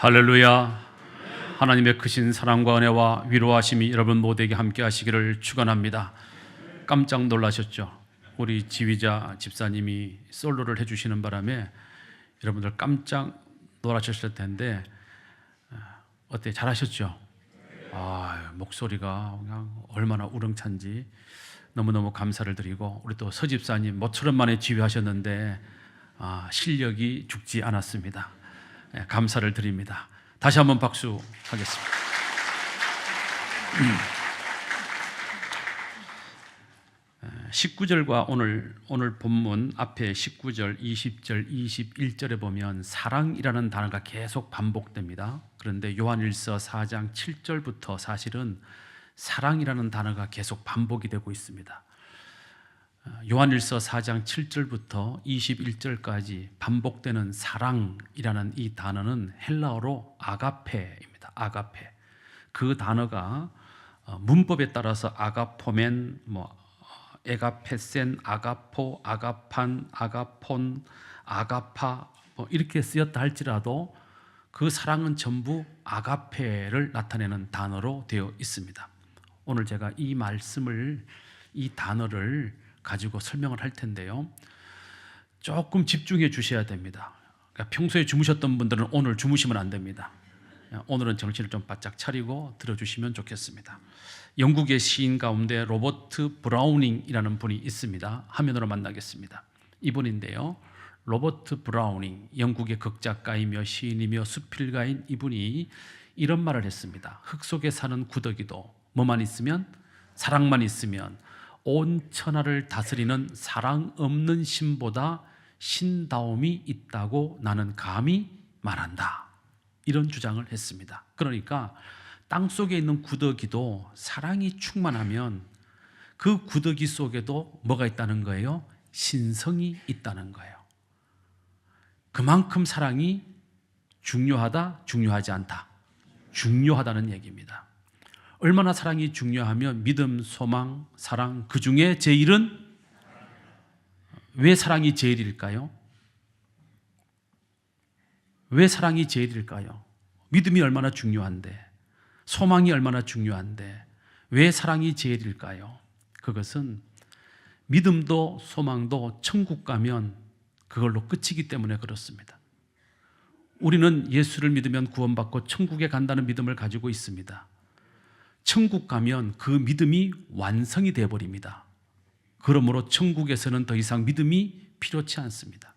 할렐루야. 하나님의 크신 사랑과 은혜와 위로하심이 여러분 모두에게 함께 하시기를 축원합니다. 깜짝 놀라셨죠? 우리 지휘자 집사님이 솔로를 해주시는 바람에 여러분들 깜짝 놀라셨을 텐데 어때? 잘하셨죠? 목소리가 그냥 얼마나 우렁찬지 너무너무 감사를 드리고, 우리 또 서 집사님 모처럼 만에 지휘하셨는데 실력이 죽지 않았습니다. 감사를 드립니다. 다시 한번 박수 하겠습니다. 19절과 오늘 본문 앞에 19절, 20절, 21절에 보면 사랑이라는 단어가 계속 반복됩니다. 그런데 요한일서 4장 7절부터 사실은 사랑이라는 단어가 계속 반복이 되고 있습니다. 요한일서 4장 7절부터 21절까지 반복되는 사랑이라는 이 단어는 헬라어로 아가페입니다. 아가페. 그 단어가 문법에 따라서 아가포멘, 에가페센, 아가포, 아가판, 아가폰, 아가파 이렇게 쓰였다 할지라도 그 사랑은 전부 아가페를 나타내는 단어로 되어 있습니다. 오늘 제가 이 단어를 가지고 설명을 할 텐데요, 조금 집중해 주셔야 됩니다. 그러니까 평소에 주무셨던 분들은 오늘 주무시면 안 됩니다. 오늘은 정신을 좀 바짝 차리고 들어주시면 좋겠습니다. 영국의 시인 가운데 로버트 브라우닝이라는 분이 있습니다. 화면으로 만나겠습니다. 이분인데요, 로버트 브라우닝, 영국의 극작가이며 시인이며 수필가인 이분이 이런 말을 했습니다. 흙 속에 사는 구더기도 뭐만 있으면, 사랑만 있으면 온 천하를 다스리는 사랑 없는 신보다 신다움이 있다고 나는 감히 말한다. 이런 주장을 했습니다. 그러니까 땅속에 있는 구더기도 사랑이 충만하면 그 구더기 속에도 뭐가 있다는 거예요? 신성이 있다는 거예요. 그만큼 사랑이 중요하다, 중요하지 않다? 중요하다는 얘기입니다. 얼마나 사랑이 중요하면 믿음, 소망, 사랑, 그 중에 제일은, 왜 사랑이 제일일까요? 왜 사랑이 제일일까요? 믿음이 얼마나 중요한데, 소망이 얼마나 중요한데 왜 사랑이 제일일까요? 그것은 믿음도 소망도 천국 가면 그걸로 끝이기 때문에 그렇습니다. 우리는 예수를 믿으면 구원받고 천국에 간다는 믿음을 가지고 있습니다. 천국 가면 그 믿음이 완성이 되어버립니다. 그러므로 천국에서는 더 이상 믿음이 필요치 않습니다.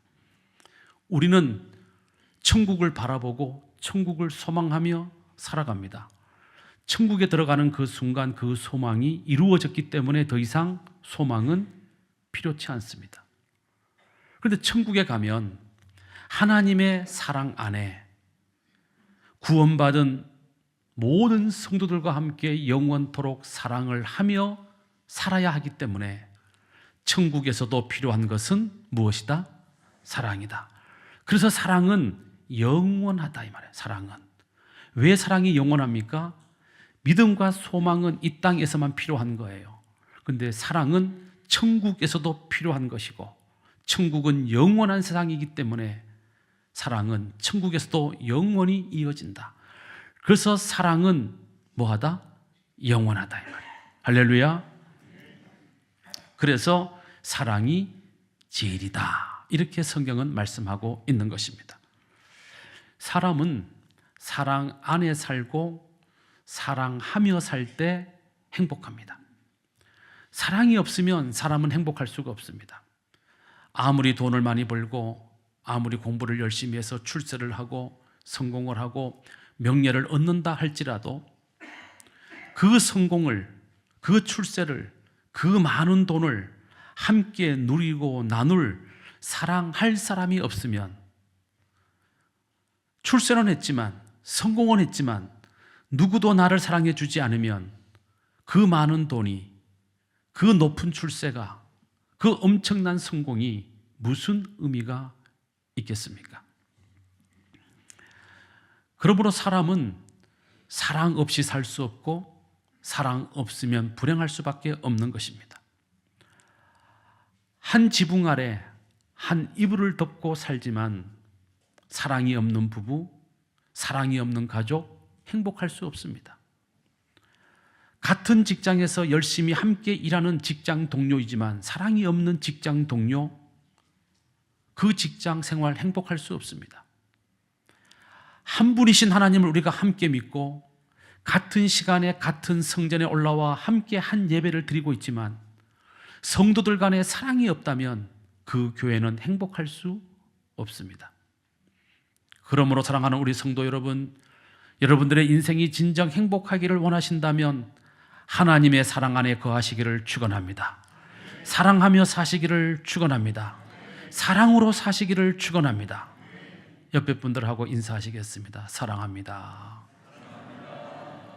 우리는 천국을 바라보고 천국을 소망하며 살아갑니다. 천국에 들어가는 그 순간 그 소망이 이루어졌기 때문에 더 이상 소망은 필요치 않습니다. 그런데 천국에 가면 하나님의 사랑 안에 구원받은 모든 성도들과 함께 영원토록 사랑을 하며 살아야 하기 때문에 천국에서도 필요한 것은 무엇이다? 사랑이다. 그래서 사랑은 영원하다 이 말이에요. 사랑은. 왜 사랑이 영원합니까? 믿음과 소망은 이 땅에서만 필요한 거예요. 그런데 사랑은 천국에서도 필요한 것이고, 천국은 영원한 세상이기 때문에 사랑은 천국에서도 영원히 이어진다. 그래서 사랑은 뭐하다? 영원하다 이 말이에요. 할렐루야. 그래서 사랑이 제일이다, 이렇게 성경은 말씀하고 있는 것입니다. 사람은 사랑 안에 살고 사랑하며 살 때 행복합니다. 사랑이 없으면 사람은 행복할 수가 없습니다. 아무리 돈을 많이 벌고 아무리 공부를 열심히 해서 출세를 하고 성공을 하고 명예를 얻는다 할지라도 그 성공을, 그 출세를, 그 많은 돈을 함께 누리고 나눌 사랑할 사람이 없으면, 출세는 했지만 성공은 했지만 누구도 나를 사랑해 주지 않으면 그 많은 돈이, 그 높은 출세가, 그 엄청난 성공이 무슨 의미가 있겠습니까? 그러므로 사람은 사랑 없이 살 수 없고 사랑 없으면 불행할 수밖에 없는 것입니다. 한 지붕 아래 한 이불을 덮고 살지만 사랑이 없는 부부, 사랑이 없는 가족 행복할 수 없습니다. 같은 직장에서 열심히 함께 일하는 직장 동료이지만 사랑이 없는 직장 동료, 그 직장 생활 행복할 수 없습니다. 한 분이신 하나님을 우리가 함께 믿고 같은 시간에 같은 성전에 올라와 함께 한 예배를 드리고 있지만 성도들 간에 사랑이 없다면 그 교회는 행복할 수 없습니다. 그러므로 사랑하는 우리 성도 여러분, 여러분들의 인생이 진정 행복하기를 원하신다면 하나님의 사랑 안에 거하시기를 축원합니다. 사랑하며 사시기를 축원합니다. 사랑으로 사시기를 축원합니다. 옆에 분들하고 인사하시겠습니다. 사랑합니다.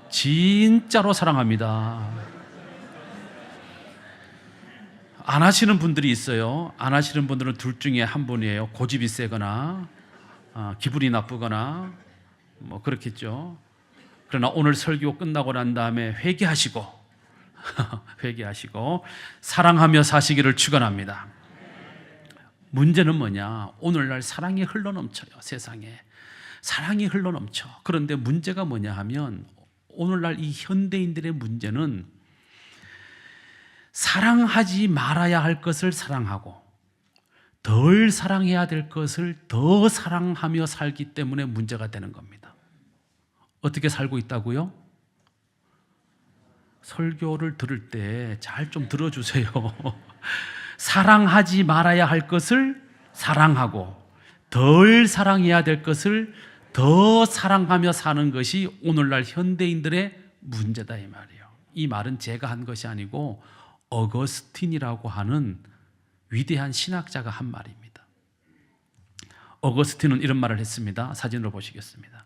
진짜로 사랑합니다. 안 하시는 분들이 있어요. 안 하시는 분들은 둘 중에 한 분이에요. 고집이 세거나 기분이 나쁘거나 뭐 그렇겠죠. 그러나 오늘 설교 끝나고 난 다음에 회개하시고 회개하시고 사랑하며 사시기를 축원합니다. 문제는 뭐냐? 오늘날 사랑이 흘러넘쳐요. 세상에 사랑이 흘러넘쳐. 그런데 문제가 뭐냐 하면 오늘날 이 현대인들의 문제는 사랑하지 말아야 할 것을 사랑하고 덜 사랑해야 될 것을 더 사랑하며 살기 때문에 문제가 되는 겁니다. 어떻게 살고 있다고요? 설교를 들을 때 잘 좀 들어주세요. 사랑하지 말아야 할 것을 사랑하고 덜 사랑해야 될 것을 더 사랑하며 사는 것이 오늘날 현대인들의 문제다 이 말이에요. 이 말은 제가 한 것이 아니고 어거스틴이라고 하는 위대한 신학자가 한 말입니다. 어거스틴은 이런 말을 했습니다. 사진으로 보시겠습니다.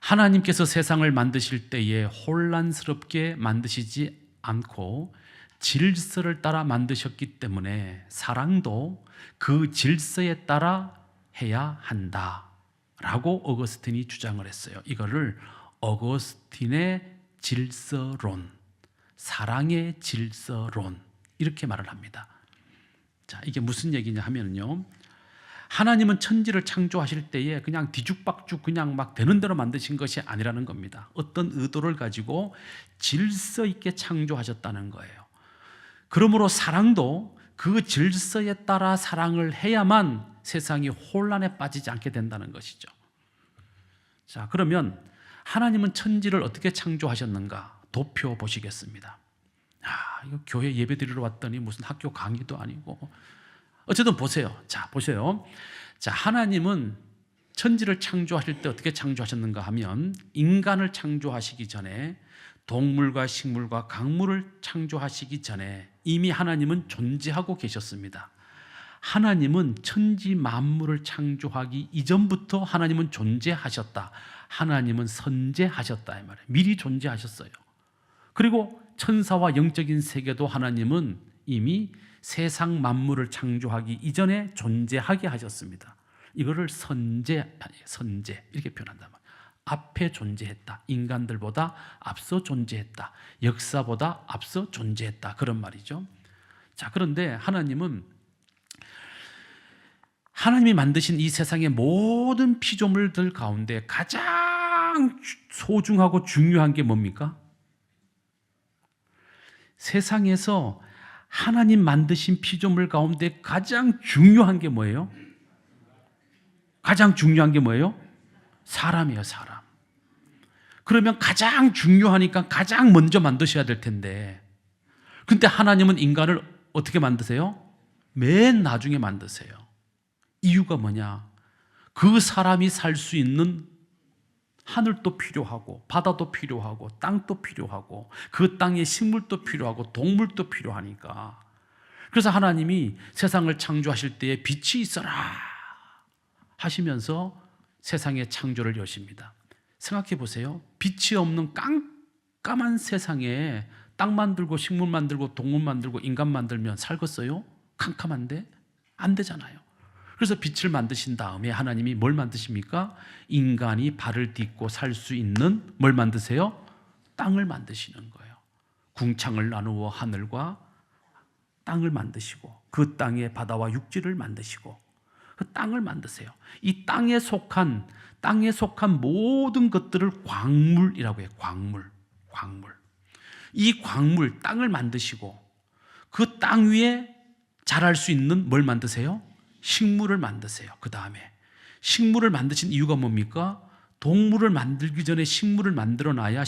하나님께서 세상을 만드실 때에 혼란스럽게 만드시지 않고 질서를 따라 만드셨기 때문에 사랑도 그 질서에 따라 해야 한다라고 어거스틴이 주장을 했어요. 이거를 어거스틴의 질서론, 사랑의 질서론 이렇게 말을 합니다. 자, 이게 무슨 얘기냐 하면요, 하나님은 천지를 창조하실 때에 그냥 뒤죽박죽 그냥 막 되는 대로 만드신 것이 아니라는 겁니다. 어떤 의도를 가지고 질서 있게 창조하셨다는 거예요. 그러므로 사랑도 그 질서에 따라 사랑을 해야만 세상이 혼란에 빠지지 않게 된다는 것이죠. 자, 그러면 하나님은 천지를 어떻게 창조하셨는가? 도표 보시겠습니다. 이거 교회 예배 드리러 왔더니 무슨 학교 강의도 아니고 어쨌든 보세요. 자, 보세요. 자, 하나님은 천지를 창조하실 때 어떻게 창조하셨는가 하면 인간을 창조하시기 전에 동물과 식물과 강물을 창조하시기 전에 이미 하나님은 존재하고 계셨습니다. 하나님은 천지 만물을 창조하기 이전부터 하나님은 존재하셨다. 하나님은 선재하셨다 이 말이에요. 미리 존재하셨어요. 그리고 천사와 영적인 세계도 하나님은 이미 세상 만물을 창조하기 이전에 존재하게 하셨습니다. 이거를 선재 이렇게 표현한단 말이에요. 앞에 존재했다. 인간들보다 앞서 존재했다. 역사보다 앞서 존재했다. 그런 말이죠. 자, 그런데 하나님이 만드신 이 세상의 모든 피조물들 가운데 가장 소중하고 중요한 게 뭡니까? 세상에서 하나님 만드신 피조물 가운데 가장 중요한 게 뭐예요? 가장 중요한 게 뭐예요? 사람이에요, 사람. 그러면 가장 중요하니까 가장 먼저 만드셔야 될 텐데, 근데 하나님은 인간을 어떻게 만드세요? 맨 나중에 만드세요. 이유가 뭐냐? 그 사람이 살 수 있는 하늘도 필요하고 바다도 필요하고 땅도 필요하고 그 땅에 식물도 필요하고 동물도 필요하니까. 그래서 하나님이 세상을 창조하실 때에 빛이 있어라 하시면서 세상의 창조를 여십니다. 생각해 보세요. 빛이 없는 깜깜한 세상에 땅 만들고 식물 만들고 동물 만들고 인간 만들면 살겠어요? 캄캄한데? 안 되잖아요. 그래서 빛을 만드신 다음에 하나님이 뭘 만드십니까? 인간이 발을 딛고 살 수 있는 뭘 만드세요? 땅을 만드시는 거예요. 궁창을 나누어 하늘과 땅을 만드시고 그 땅에 바다와 육지를 만드시고 그 땅을 만드세요. 이 땅에 속한 모든 것들을 광물이라고 해요. 광물. 이 광물, 땅을 만드시고 그 땅 위에 자랄 수 있는 뭘 만드세요? 식물을 만드세요. 그 다음에 식물을 만드신 이유가 뭡니까? 동물을 만들기 전에 식물을 만들어 놔야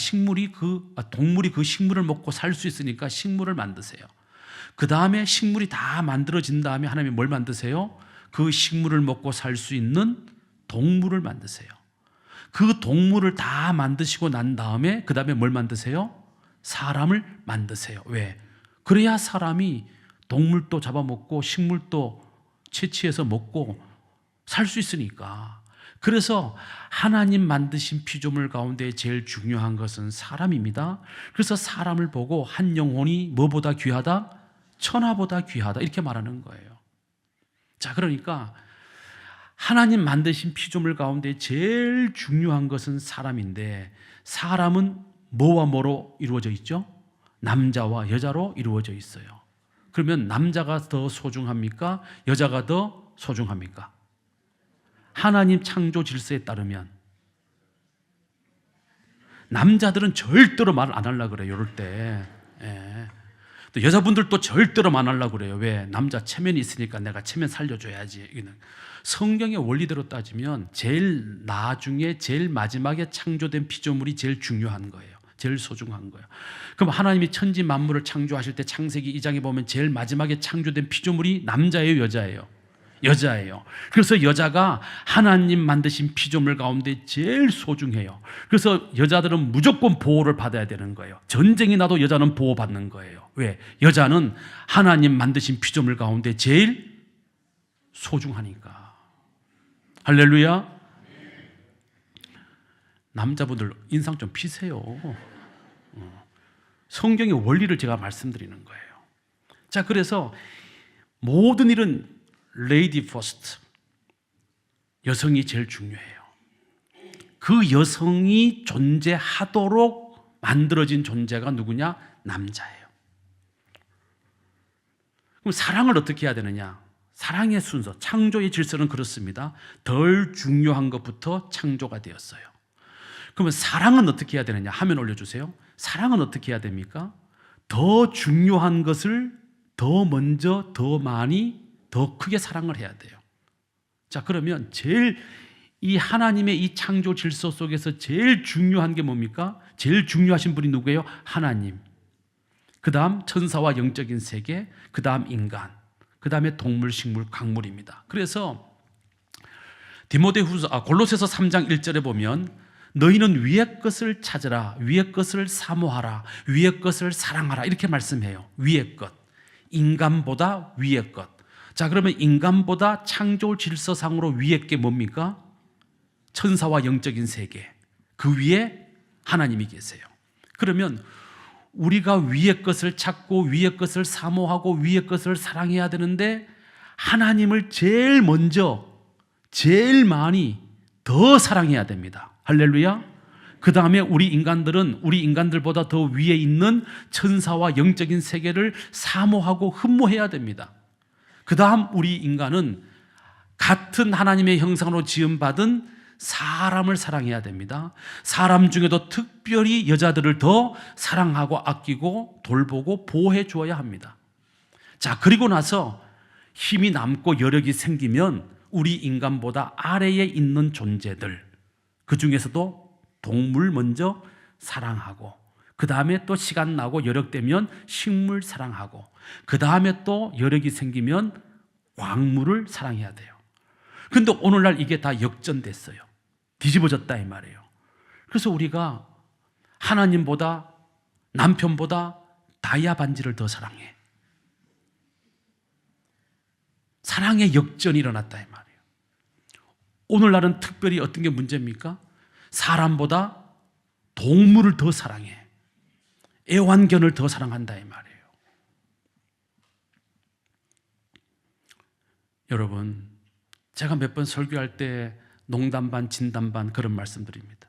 동물이 그 식물을 먹고 살 수 있으니까 식물을 만드세요. 그 다음에 식물이 다 만들어진 다음에 하나님이 뭘 만드세요? 그 식물을 먹고 살 수 있는 동물을 만드세요. 그 동물을 다 만드시고 난 다음에 그 다음에 뭘 만드세요? 사람을 만드세요. 왜? 그래야 사람이 동물도 잡아먹고 식물도 채취해서 먹고 살 수 있으니까. 그래서 하나님 만드신 피조물 가운데 제일 중요한 것은 사람입니다. 그래서 사람을 보고 한 영혼이 뭐보다 귀하다? 천하보다 귀하다, 이렇게 말하는 거예요. 자, 그러니까 하나님 만드신 피조물 가운데 제일 중요한 것은 사람인데, 사람은 뭐와 뭐로 이루어져 있죠? 남자와 여자로 이루어져 있어요. 그러면 남자가 더 소중합니까? 여자가 더 소중합니까? 하나님 창조 질서에 따르면 남자들은 절대로 말 안 하려고 그래요. 이럴 때. 또 여자분들도 절대로 안 하려고 그래요. 왜? 남자 체면이 있으니까 내가 체면 살려줘야지. 성경의 원리대로 따지면 제일 나중에 제일 마지막에 창조된 피조물이 제일 중요한 거예요. 제일 소중한 거예요. 그럼 하나님이 천지 만물을 창조하실 때 창세기 2장에 보면 제일 마지막에 창조된 피조물이 남자예요, 여자예요? 여자예요. 그래서 여자가 하나님 만드신 피조물 가운데 제일 소중해요. 그래서 여자들은 무조건 보호를 받아야 되는 거예요. 전쟁이 나도 여자는 보호받는 거예요. 왜? 여자는 하나님 만드신 피조물 가운데 제일 소중하니까. 할렐루야. 남자분들 인상 좀 피세요. 성경의 원리를 제가 말씀드리는 거예요. 자, 그래서 모든 일은 레이디 퍼스트, 여성이 제일 중요해요. 그 여성이 존재하도록 만들어진 존재가 누구냐? 남자예요. 그럼 사랑을 어떻게 해야 되느냐? 사랑의 순서, 창조의 질서는 그렇습니다. 덜 중요한 것부터 창조가 되었어요. 그러면 사랑은 어떻게 해야 되느냐? 화면 올려주세요. 사랑은 어떻게 해야 됩니까? 더 중요한 것을 더 먼저, 더 많이, 더 크게 사랑을 해야 돼요. 자, 그러면 제일 이 하나님의 이 창조 질서 속에서 제일 중요한 게 뭡니까? 제일 중요하신 분이 누구예요? 하나님. 그 다음 천사와 영적인 세계, 그 다음 인간, 그 다음에 동물, 식물, 광물입니다. 그래서 골로새서 3장 1절에 보면 너희는 위의 것을 찾으라, 위의 것을 사모하라, 위의 것을 사랑하라, 이렇게 말씀해요. 위의 것, 인간보다 위의 것. 자, 그러면 인간보다 창조 질서상으로 위의 게 뭡니까? 천사와 영적인 세계, 그 위에 하나님이 계세요. 그러면 우리가 위의 것을 찾고 위의 것을 사모하고 위의 것을 사랑해야 되는데, 하나님을 제일 먼저, 제일 많이 더 사랑해야 됩니다. 할렐루야. 그 다음에 우리 인간들보다 더 위에 있는 천사와 영적인 세계를 사모하고 흠모해야 됩니다. 그 다음 우리 인간은 같은 하나님의 형상으로 지음받은 사람을 사랑해야 됩니다. 사람 중에도 특별히 여자들을 더 사랑하고 아끼고 돌보고 보호해 주어야 합니다. 자, 그리고 나서 힘이 남고 여력이 생기면 우리 인간보다 아래에 있는 존재들, 그 중에서도 동물 먼저 사랑하고, 그 다음에 또 시간 나고 여력 되면 식물 사랑하고, 그 다음에 또 여력이 생기면 광물을 사랑해야 돼요. 그런데 오늘날 이게 다 역전됐어요. 뒤집어졌다 이 말이에요. 그래서 우리가 하나님보다, 남편보다 다이아 반지를 더 사랑해. 사랑의 역전이 일어났다 이 말이에요. 오늘날은 특별히 어떤 게 문제입니까? 사람보다 동물을 더 사랑해. 애완견을 더 사랑한다 이 말이에요. 여러분, 제가 몇 번 설교할 때 농담 반 진담 반 그런 말씀드립니다.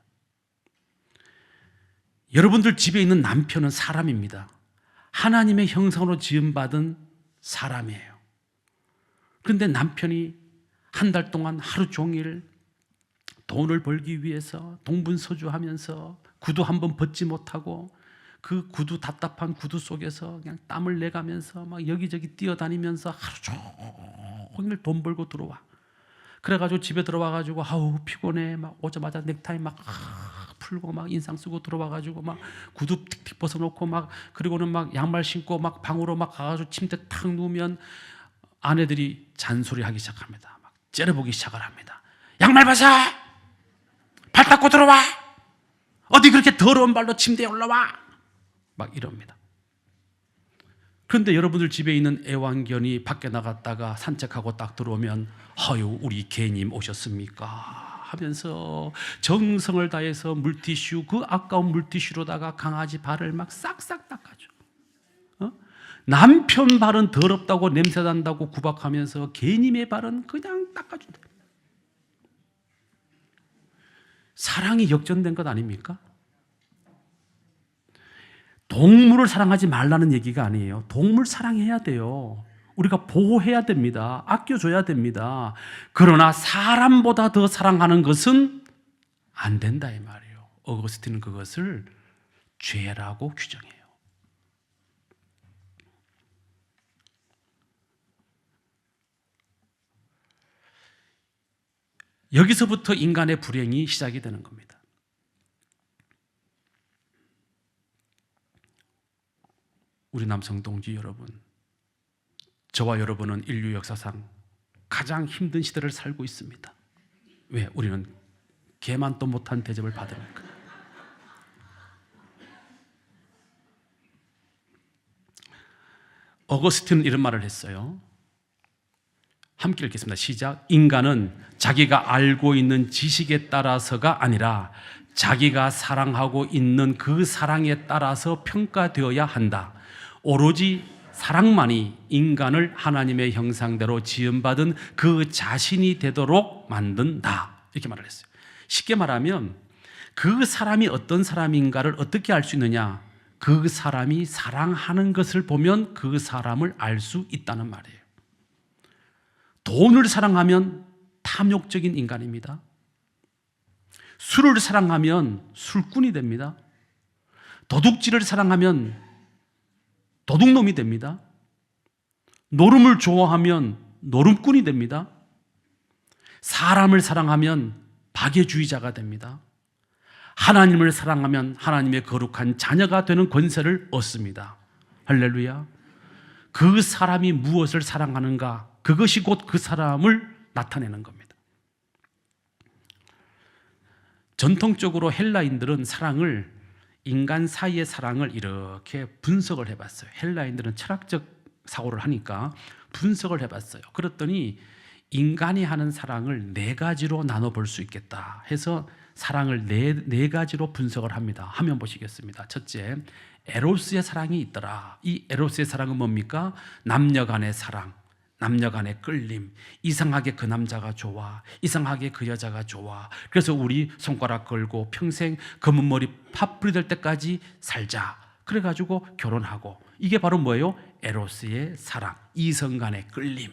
여러분들 집에 있는 남편은 사람입니다. 하나님의 형상으로 지음받은 사람이에요. 그런데 남편이 한 달 동안 하루 종일 돈을 벌기 위해서 동분서주하면서 구두 한 번 벗지 못하고 그 구두, 답답한 구두 속에서 그냥 땀을 내가면서 막 여기저기 뛰어다니면서 하루 종일 돈 벌고 들어와. 그래가지고 집에 들어와가지고 아우 피곤해, 막 오자마자 넥타이 막 풀고 막 인상 쓰고 들어와가지고 막 구두 틱틱 벗어놓고 막, 그리고는 막 양말 신고 막 방으로 막 가가지고 침대 탁 누우면 아내들이 잔소리하기 시작합니다. 막 째려보기 시작을 합니다. 양말 벗어! 발 닦고 들어와! 어디 그렇게 더러운 발로 침대에 올라와! 막 이럽니다. 그런데 여러분들 집에 있는 애완견이 밖에 나갔다가 산책하고 딱 들어오면 아유 우리 개님 오셨습니까? 하면서 정성을 다해서 물티슈, 그 아까운 물티슈로다가 강아지 발을 막 싹싹 닦아줘. 남편 발은 더럽다고 냄새난다고 구박하면서 개님의 발은 그냥 닦아준다. 사랑이 역전된 것 아닙니까? 동물을 사랑하지 말라는 얘기가 아니에요. 동물 사랑해야 돼요. 우리가 보호해야 됩니다. 아껴줘야 됩니다. 그러나 사람보다 더 사랑하는 것은 안 된다 이 말이에요. 어거스틴은 그것을 죄라고 규정해요. 여기서부터 인간의 불행이 시작이 되는 겁니다. 우리 남성 동지 여러분, 저와 여러분은 인류 역사상 가장 힘든 시대를 살고 있습니다. 왜? 우리는 개만도 못한 대접을 받으니까. 어거스틴은 이런 말을 했어요. 함께 읽겠습니다. 시작. 인간은 자기가 알고 있는 지식에 따라서가 아니라 자기가 사랑하고 있는 그 사랑에 따라서 평가되어야 한다. 오로지 사랑만이 인간을 하나님의 형상대로 지음받은 그 자신이 되도록 만든다. 이렇게 말을 했어요. 쉽게 말하면 그 사람이 어떤 사람인가를 어떻게 알 수 있느냐? 그 사람이 사랑하는 것을 보면 그 사람을 알 수 있다는 말이에요. 돈을 사랑하면 탐욕적인 인간입니다. 술을 사랑하면 술꾼이 됩니다. 도둑질을 사랑하면 도둑놈이 됩니다. 노름을 좋아하면 노름꾼이 됩니다. 사람을 사랑하면 박애주의자가 됩니다. 하나님을 사랑하면 하나님의 거룩한 자녀가 되는 권세를 얻습니다. 할렐루야. 그 사람이 무엇을 사랑하는가, 그것이 곧 그 사람을 나타내는 겁니다. 전통적으로 헬라인들은 사랑을, 인간 사이의 사랑을 이렇게 분석을 해봤어요. 헬라인들은 철학적 사고를 하니까 분석을 해봤어요. 그랬더니 인간이 하는 사랑을 네 가지로 나눠볼 수 있겠다 해서 사랑을 네 가지로 분석을 합니다. 화면 보시겠습니다. 첫째, 에로스의 사랑이 있더라. 이 에로스의 사랑은 뭡니까? 남녀 간의 사랑, 남녀 간의 끌림, 이상하게 그 남자가 좋아, 이상하게 그 여자가 좋아, 그래서 우리 손가락 걸고 평생 검은 머리 파뿌리 될 때까지 살자, 그래가지고 결혼하고. 이게 바로 뭐예요? 에로스의 사랑, 이성 간의 끌림.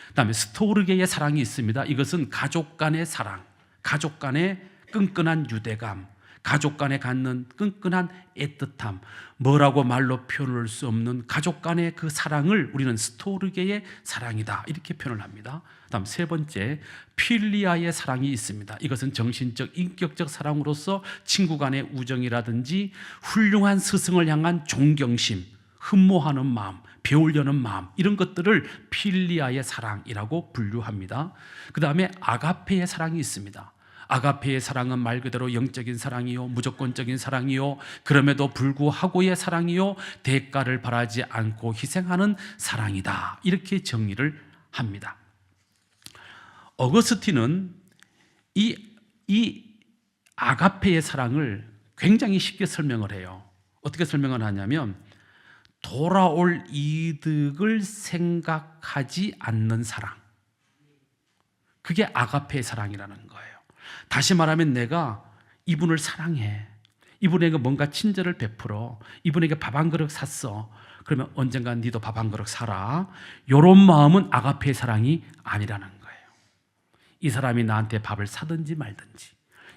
그 다음에 스토르게의 사랑이 있습니다. 이것은 가족 간의 사랑, 가족 간의 끈끈한 유대감, 가족 간에 갖는 끈끈한 애틋함, 뭐라고 말로 표현할 수 없는 가족 간의 그 사랑을 우리는 스토르게의 사랑이다, 이렇게 표현을 합니다. 다음 세 번째, 필리아의 사랑이 있습니다. 이것은 정신적, 인격적 사랑으로서 친구 간의 우정이라든지 훌륭한 스승을 향한 존경심, 흠모하는 마음, 배우려는 마음, 이런 것들을 필리아의 사랑이라고 분류합니다. 그 다음에 아가페의 사랑이 있습니다. 아가페의 사랑은 말 그대로 영적인 사랑이요, 무조건적인 사랑이요, 그럼에도 불구하고의 사랑이요, 대가를 바라지 않고 희생하는 사랑이다, 이렇게 정의를 합니다. 어거스틴은 이 아가페의 사랑을 굉장히 쉽게 설명을 해요. 어떻게 설명을 하냐면, 돌아올 이득을 생각하지 않는 사랑, 그게 아가페의 사랑이라는 거예요. 다시 말하면 내가 이분을 사랑해, 이분에게 뭔가 친절을 베풀어, 이분에게 밥 한 그릇 샀어, 그러면 언젠간 니도 밥 한 그릇 사라, 이런 마음은 아가페의 사랑이 아니라는 거예요. 이 사람이 나한테 밥을 사든지 말든지,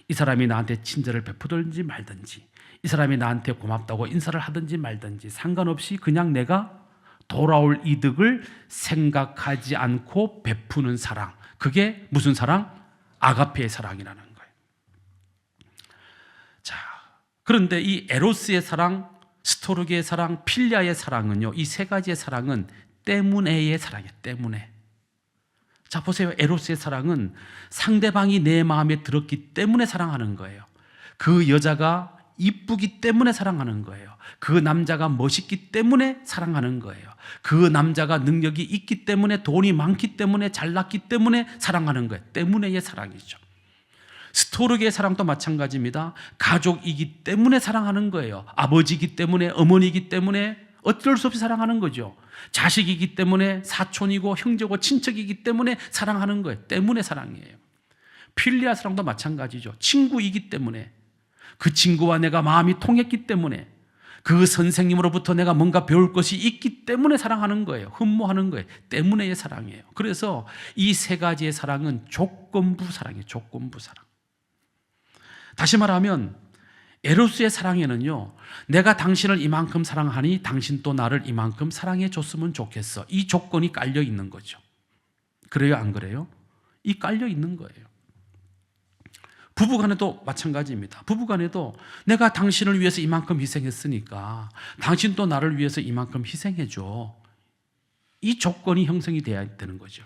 이 사람이 나한테 친절을 베푸든지 말든지, 이 사람이 나한테 고맙다고 인사를 하든지 말든지 상관없이 그냥 내가 돌아올 이득을 생각하지 않고 베푸는 사랑, 그게 무슨 사랑? 아가페의 사랑이라는 거예요. 자, 그런데 이 에로스의 사랑, 스토르게의 사랑, 필리아의 사랑은요, 이 세 가지의 사랑은 때문에의 사랑이에요. 때문에. 자, 보세요. 에로스의 사랑은 상대방이 내 마음에 들었기 때문에 사랑하는 거예요. 그 여자가 이쁘기 때문에 사랑하는 거예요. 그 남자가 멋있기 때문에 사랑하는 거예요. 그 남자가 능력이 있기 때문에, 돈이 많기 때문에, 잘났기 때문에 사랑하는 거예요. 때문에의 사랑이죠. 스토르게의 사랑도 마찬가지입니다. 가족이기 때문에 사랑하는 거예요. 아버지이기 때문에, 어머니이기 때문에 어쩔 수 없이 사랑하는 거죠. 자식이기 때문에, 사촌이고 형제고 친척이기 때문에 사랑하는 거예요. 때문에 사랑이에요. 필리아 사랑도 마찬가지죠. 친구이기 때문에, 그 친구와 내가 마음이 통했기 때문에, 그 선생님으로부터 내가 뭔가 배울 것이 있기 때문에 사랑하는 거예요. 흠모하는 거예요. 때문에의 사랑이에요. 그래서 이 세 가지의 사랑은 조건부 사랑이에요. 조건부 사랑. 다시 말하면 에로스의 사랑에는요, 내가 당신을 이만큼 사랑하니 당신 또 나를 이만큼 사랑해 줬으면 좋겠어, 이 조건이 깔려 있는 거죠. 그래요, 안 그래요? 이 깔려 있는 거예요. 부부간에도 마찬가지입니다. 부부간에도 내가 당신을 위해서 이만큼 희생했으니까 당신 또 나를 위해서 이만큼 희생해줘, 이 조건이 형성이 돼야 되는 거죠.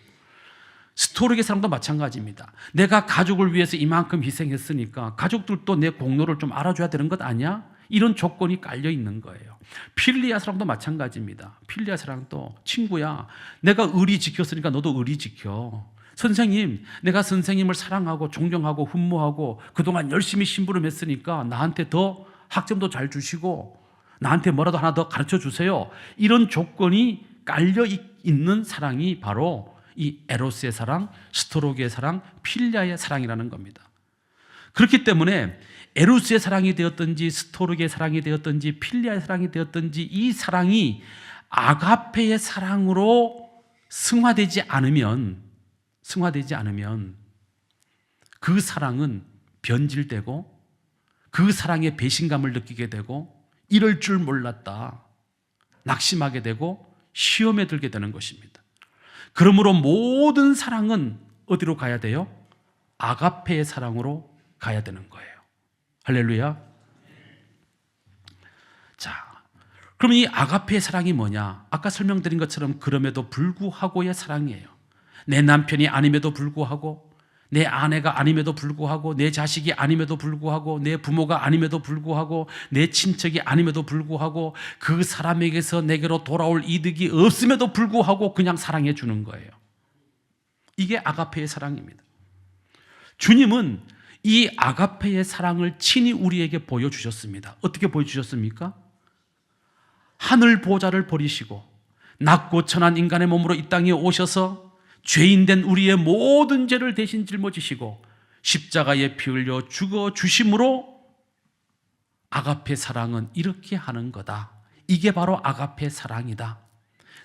스토르게 사랑도 마찬가지입니다. 내가 가족을 위해서 이만큼 희생했으니까 가족들도 내 공로를 좀 알아줘야 되는 것 아니야? 이런 조건이 깔려 있는 거예요. 필리아 사랑도 마찬가지입니다. 필리아 사랑도, 친구야, 내가 의리 지켰으니까 너도 의리 지켜. 선생님, 내가 선생님을 사랑하고 존경하고 흠모하고 그동안 열심히 심부름했으니까 나한테 더 학점도 잘 주시고 나한테 뭐라도 하나 더 가르쳐 주세요. 이런 조건이 깔려 있는 사랑이 바로 이 에로스의 사랑, 스토르게의 사랑, 필리아의 사랑이라는 겁니다. 그렇기 때문에 에로스의 사랑이 되었든지 스토르게의 사랑이 되었든지 필리아의 사랑이 되었든지 이 사랑이 아가페의 사랑으로 승화되지 않으면 그 사랑은 변질되고 그 사랑에 배신감을 느끼게 되고 이럴 줄 몰랐다, 낙심하게 되고 시험에 들게 되는 것입니다. 그러므로 모든 사랑은 어디로 가야 돼요? 아가페의 사랑으로 가야 되는 거예요. 할렐루야. 자, 그럼 이 아가페의 사랑이 뭐냐? 아까 설명드린 것처럼 그럼에도 불구하고의 사랑이에요. 내 남편이 아님에도 불구하고, 내 아내가 아님에도 불구하고, 내 자식이 아님에도 불구하고, 내 부모가 아님에도 불구하고, 내 친척이 아님에도 불구하고, 그 사람에게서 내게로 돌아올 이득이 없음에도 불구하고 그냥 사랑해 주는 거예요. 이게 아가페의 사랑입니다. 주님은 이 아가페의 사랑을 친히 우리에게 보여주셨습니다. 어떻게 보여주셨습니까? 하늘 보좌를 버리시고 낮고 천한 인간의 몸으로 이 땅에 오셔서 죄인된 우리의 모든 죄를 대신 짊어지시고 십자가에 피 흘려 죽어 주심으로 아가페 사랑은 이렇게 하는 거다. 이게 바로 아가페 사랑이다.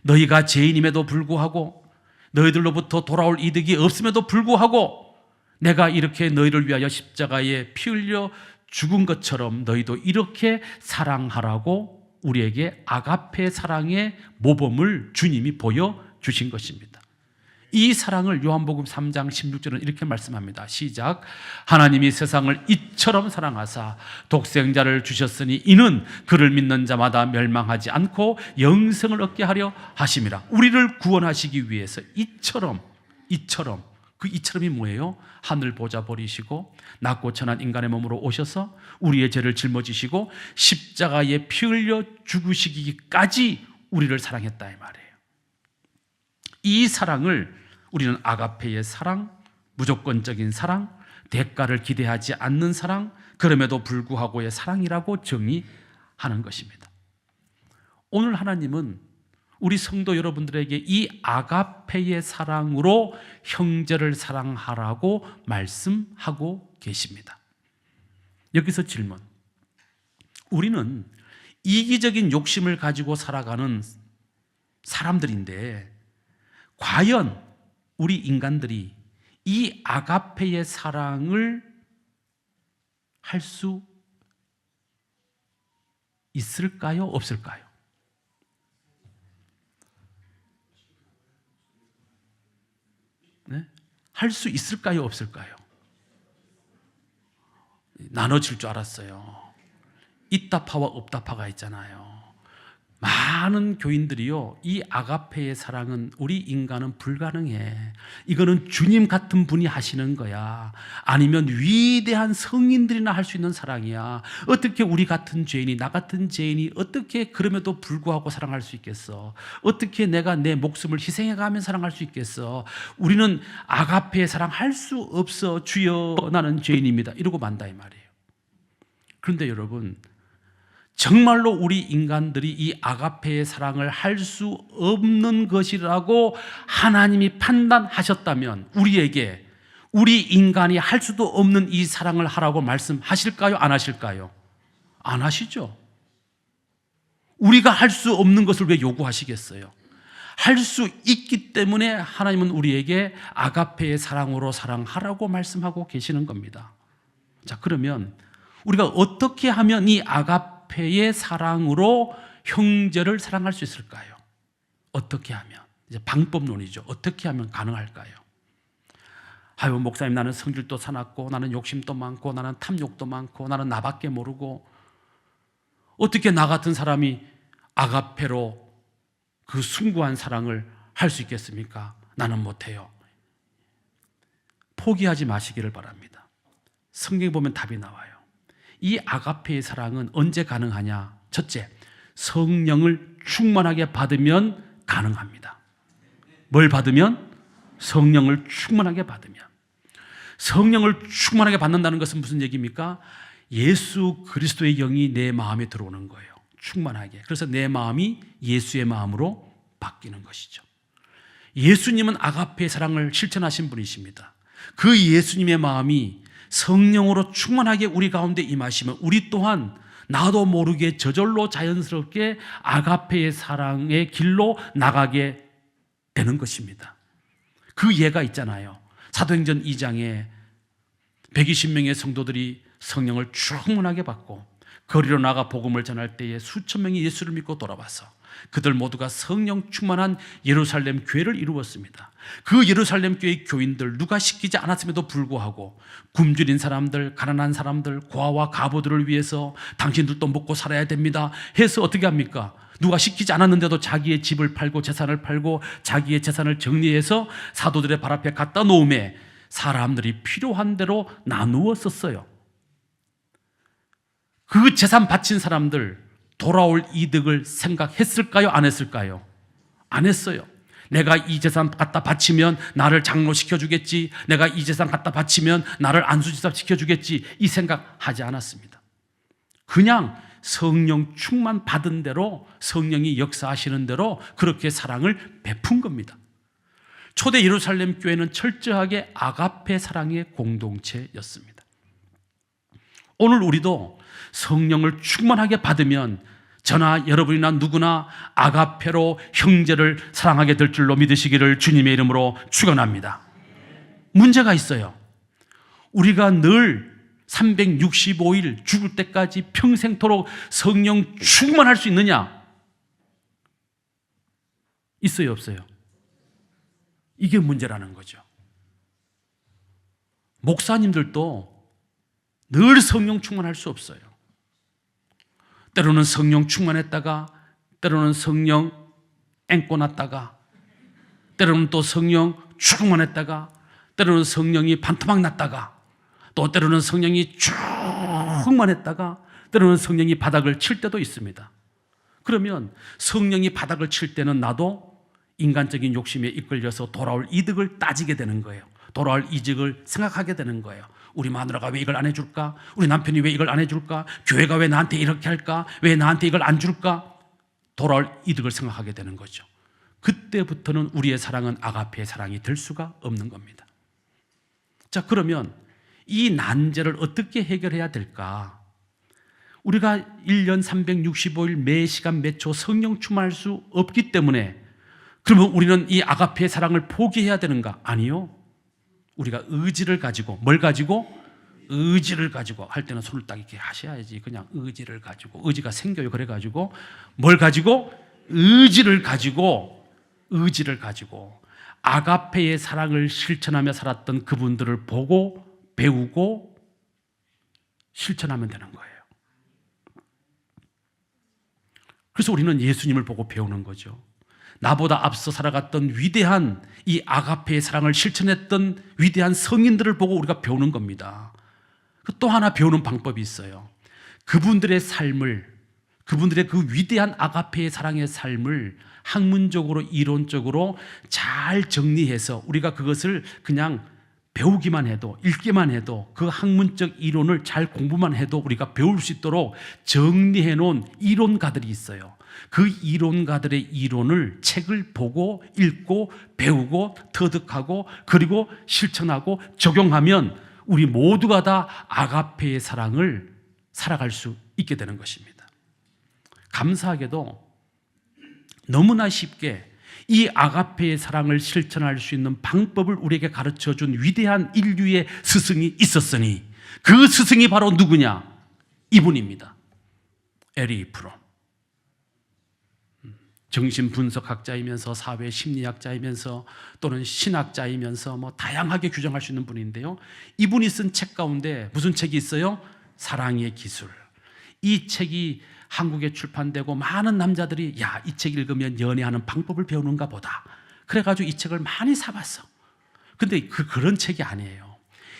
너희가 죄인임에도 불구하고, 너희들로부터 돌아올 이득이 없음에도 불구하고 내가 이렇게 너희를 위하여 십자가에 피 흘려 죽은 것처럼 너희도 이렇게 사랑하라고 우리에게 아가페 사랑의 모범을 주님이 보여주신 것입니다. 이 사랑을 요한복음 3장 16절은 이렇게 말씀합니다. 시작. 하나님이 세상을 이처럼 사랑하사 독생자를 주셨으니 이는 그를 믿는 자마다 멸망하지 않고 영생을 얻게 하려 하심이라. 우리를 구원하시기 위해서 이처럼, 그 이처럼이 뭐예요? 하늘 보좌 버리시고 낮고 천한 인간의 몸으로 오셔서 우리의 죄를 짊어지시고 십자가에 피 흘려 죽으시기까지 우리를 사랑했다 이 말이에요. 이 사랑을 우리는 아가페의 사랑, 무조건적인 사랑, 대가를 기대하지 않는 사랑, 그럼에도 불구하고의 사랑이라고 정의하는 것입니다. 오늘 하나님은 우리 성도 여러분들에게 이 아가페의 사랑으로 형제를 사랑하라고 말씀하고 계십니다. 여기서 질문. 우리는 이기적인 욕심을 가지고 살아가는 사람들인데 과연 우리 인간들이 이 아가페의 사랑을 할 수 있을까요? 없을까요? 네? 할 수 있을까요? 없을까요? 나눠질 줄 알았어요. 있다파와 없다파가 있잖아요. 많은 교인들이요, 이 아가페의 사랑은 우리 인간은 불가능해. 이거는 주님 같은 분이 하시는 거야. 아니면 위대한 성인들이나 할 수 있는 사랑이야. 어떻게 우리 같은 죄인이, 나 같은 죄인이 어떻게 그럼에도 불구하고 사랑할 수 있겠어? 어떻게 내가 내 목숨을 희생해가며 사랑할 수 있겠어? 우리는 아가페의 사랑 할 수 없어. 주여, 나는 죄인입니다. 이러고 만다 이 말이에요. 그런데 여러분, 정말로 우리 인간들이 이 아가페의 사랑을 할 수 없는 것이라고 하나님이 판단하셨다면 우리에게, 우리 인간이 할 수도 없는 이 사랑을 하라고 말씀하실까요? 안 하실까요? 안 하시죠. 우리가 할 수 없는 것을 왜 요구하시겠어요? 할 수 있기 때문에 하나님은 우리에게 아가페의 사랑으로 사랑하라고 말씀하고 계시는 겁니다. 자, 그러면 우리가 어떻게 하면 이 아가페의 사랑으로 형제를 사랑할 수 있을까요? 어떻게 하면? 이제 방법론이죠. 어떻게 하면 가능할까요? 아유, 목사님, 나는 성질도 사납고, 나는 욕심도 많고, 나는 탐욕도 많고, 나는 나밖에 모르고, 어떻게 나 같은 사람이 아가페로 그 숭고한 사랑을 할 수 있겠습니까? 나는 못해요. 포기하지 마시기를 바랍니다. 성경에 보면 답이 나와요. 이 아가페의 사랑은 언제 가능하냐? 첫째, 성령을 충만하게 받으면 가능합니다. 뭘 받으면? 성령을 충만하게 받으면. 성령을 충만하게 받는다는 것은 무슨 얘기입니까? 예수 그리스도의 영이 내 마음에 들어오는 거예요. 충만하게. 그래서 내 마음이 예수의 마음으로 바뀌는 것이죠. 예수님은 아가페의 사랑을 실천하신 분이십니다. 그 예수님의 마음이 성령으로 충만하게 우리 가운데 임하시면 우리 또한 나도 모르게 저절로 자연스럽게 아가페의 사랑의 길로 나가게 되는 것입니다. 그 예가 있잖아요. 사도행전 2장에 120명의 성도들이 성령을 충만하게 받고 거리로 나가 복음을 전할 때에 수천 명이 예수를 믿고 돌아와서 그들 모두가 성령 충만한 예루살렘 교회를 이루었습니다. 그 예루살렘 교회의 교인들 누가 시키지 않았음에도 불구하고 굶주린 사람들, 가난한 사람들, 고아와 가부들을 위해서 당신들도 먹고 살아야 됩니다 해서 어떻게 합니까? 누가 시키지 않았는데도 자기의 집을 팔고 재산을 팔고 자기의 재산을 정리해서 사도들의 발 앞에 갖다 놓음에 사람들이 필요한 대로 나누어 썼어요. 그 재산 바친 사람들 돌아올 이득을 생각했을까요? 안 했을까요? 안 했어요. 내가 이 재산 갖다 바치면 나를 장로시켜 주겠지, 내가 이 재산 갖다 바치면 나를 안수지사 주겠지, 이 생각하지 않았습니다. 그냥 성령 충만 받은 대로, 성령이 역사하시는 대로 그렇게 사랑을 베푼 겁니다. 초대 예루살렘 교회는 철저하게 아가페 사랑의 공동체였습니다. 오늘 우리도 성령을 충만하게 받으면 저나 여러분이나 누구나 아가페로 형제를 사랑하게 될 줄로 믿으시기를 주님의 이름으로 축원합니다. 문제가 있어요. 우리가 늘 365일 죽을 때까지 평생토록 성령 충만할 수 있느냐? 있어요, 없어요? 이게 문제라는 거죠. 목사님들도 늘 성령 충만할 수 없어요. 때로는 성령 충만했다가, 때로는 성령 앵꼬 났다가, 때로는 또 성령 충만했다가, 때로는 성령이 반토막 났다가, 또 때로는 성령이 충만했다가, 때로는 성령이 바닥을 칠 때도 있습니다. 그러면 성령이 바닥을 칠 때는 나도 인간적인 욕심에 이끌려서 돌아올 이득을 따지게 되는 거예요. 돌아올 이득을 생각하게 되는 거예요. 우리 마누라가 왜 이걸 안 해줄까? 우리 남편이 왜 이걸 안 해줄까? 교회가 왜 나한테 이렇게 할까? 왜 나한테 이걸 안 줄까? 돌아올 이득을 생각하게 되는 거죠. 그때부터는 우리의 사랑은 아가페의 사랑이 될 수가 없는 겁니다. 자, 그러면 이 난제를 어떻게 해결해야 될까? 우리가 1년 365일 매 시간 매 초 성령 충만할 수 없기 때문에 그러면 우리는 이 아가페의 사랑을 포기해야 되는가? 아니요. 우리가 의지를 가지고, 뭘 가지고? 의지를 가지고 할 때는 손을 딱 이렇게 하셔야지. 그냥 의지를 가지고, 의지가 생겨요. 그래가지고 뭘 가지고? 의지를 가지고 아가페의 사랑을 실천하며 살았던 그분들을 보고 배우고 실천하면 되는 거예요. 그래서 우리는 예수님을 보고 배우는 거죠. 나보다 앞서 살아갔던 위대한 이 아가페의 사랑을 실천했던 위대한 성인들을 보고 우리가 배우는 겁니다. 또 하나 배우는 방법이 있어요. 그분들의 삶을, 그분들의 그 위대한 아가페의 사랑의 삶을 학문적으로, 이론적으로 잘 정리해서 우리가 그것을 그냥 배우기만 해도, 읽기만 해도, 그 학문적 이론을 잘 공부만 해도 우리가 배울 수 있도록 정리해 놓은 이론가들이 있어요. 그 이론가들의 이론을, 책을 보고 읽고 배우고 터득하고 그리고 실천하고 적용하면 우리 모두가 다 아가페의 사랑을 살아갈 수 있게 되는 것입니다. 감사하게도 너무나 쉽게 이 아가페의 사랑을 실천할 수 있는 방법을 우리에게 가르쳐준 위대한 인류의 스승이 있었으니 그 스승이 바로 누구냐? 이분입니다. 에리 프롬. 정신분석학자이면서 사회심리학자이면서 또는 신학자이면서 다양하게 규정할 수 있는 분인데요. 이분이 쓴 책 가운데 무슨 책이 있어요? 사랑의 기술. 이 책이 한국에 출판되고 많은 남자들이 야, 이 책 읽으면 연애하는 방법을 배우는가 보다. 그래가지고 이 책을 많이 사봤어. 근데 그런 책이 아니에요.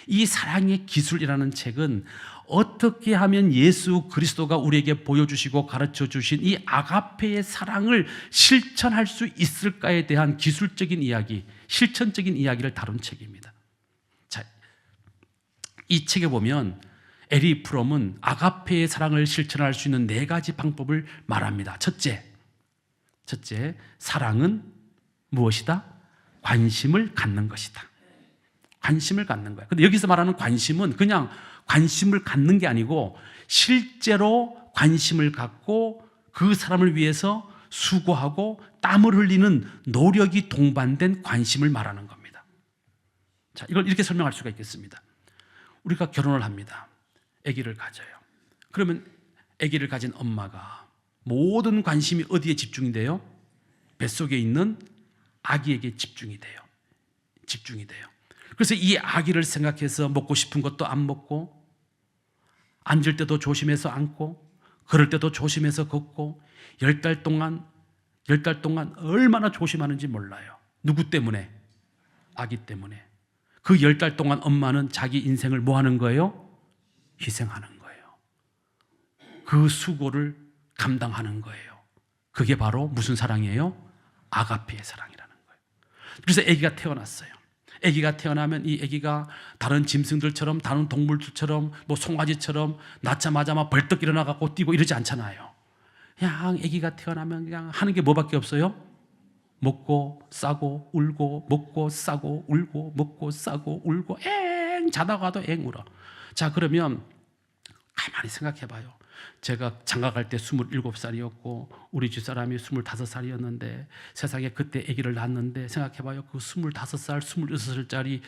이 사랑의 기술이라는 책은 어떻게 하면 예수 그리스도가 우리에게 보여주시고 가르쳐 주신 이 아가페의 사랑을 실천할 수 있을까에 대한 기술적인 이야기, 실천적인 이야기를 다룬 책입니다. 자, 이 책에 보면 에리 프롬은 아가페의 사랑을 실천할 수 있는 4가지 방법을 말합니다. 첫째, 사랑은 무엇이다? 관심을 갖는 것이다. 관심을 갖는 거야. 근데 여기서 말하는 관심은 그냥 관심을 갖는 게 아니고 실제로 관심을 갖고 그 사람을 위해서 수고하고 땀을 흘리는 노력이 동반된 관심을 말하는 겁니다. 자, 이걸 이렇게 설명할 수가 있겠습니다. 우리가 결혼을 합니다. 아기를 가져요. 그러면 아기를 가진 엄마가 모든 관심이 어디에 집중이 돼요? 뱃속에 있는 아기에게 집중이 돼요. 그래서 이 아기를 생각해서 먹고 싶은 것도 안 먹고, 앉을 때도 조심해서 앉고, 걸을 때도 조심해서 걷고, 10달 동안 얼마나 조심하는지 몰라요. 누구 때문에? 아기 때문에. 그 10달 동안 엄마는 자기 인생을 뭐 하는 거예요? 희생하는 거예요. 그 수고를 감당하는 거예요. 그게 바로 무슨 사랑이에요? 아가페의 사랑이라는 거예요. 그래서 아기가 태어났어요. 아기가 태어나면 이 아기가 다른 짐승들처럼, 다른 동물들처럼, 송아지처럼 낳자마자 막 벌떡 일어나갖고 뛰고 이러지 않잖아요. 그냥 아기가 태어나면 그냥 하는 게 뭐밖에 없어요? 먹고 싸고 울고, 먹고 싸고 울고, 먹고 싸고 울고, 엥 자다가도 엥 울어. 자, 그러면 가만히 생각해봐요. 제가 장가갈 때 27살이었고 우리 집사람이 25살이었는데 세상에 그때 아기를 낳았는데 생각해봐요. 그 25살, 26살짜리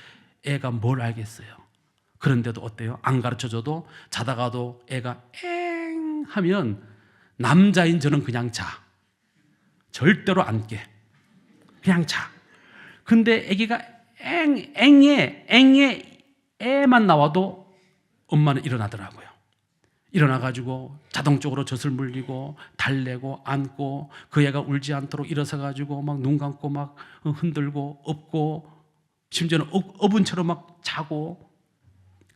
애가 뭘 알겠어요. 그런데도 어때요? 안 가르쳐줘도 자다가도 애가 엥 하면 남자인 저는 그냥 자. 절대로 안 깨. 그냥 자. 근데 아기가 앵에 애만 나와도 엄마는 일어나더라고요. 일어나가지고 자동적으로 젖을 물리고 달래고 안고 그 애가 울지 않도록 일어서가지고 막 눈 감고 막 흔들고 업고 심지어는 어분처럼 막 자고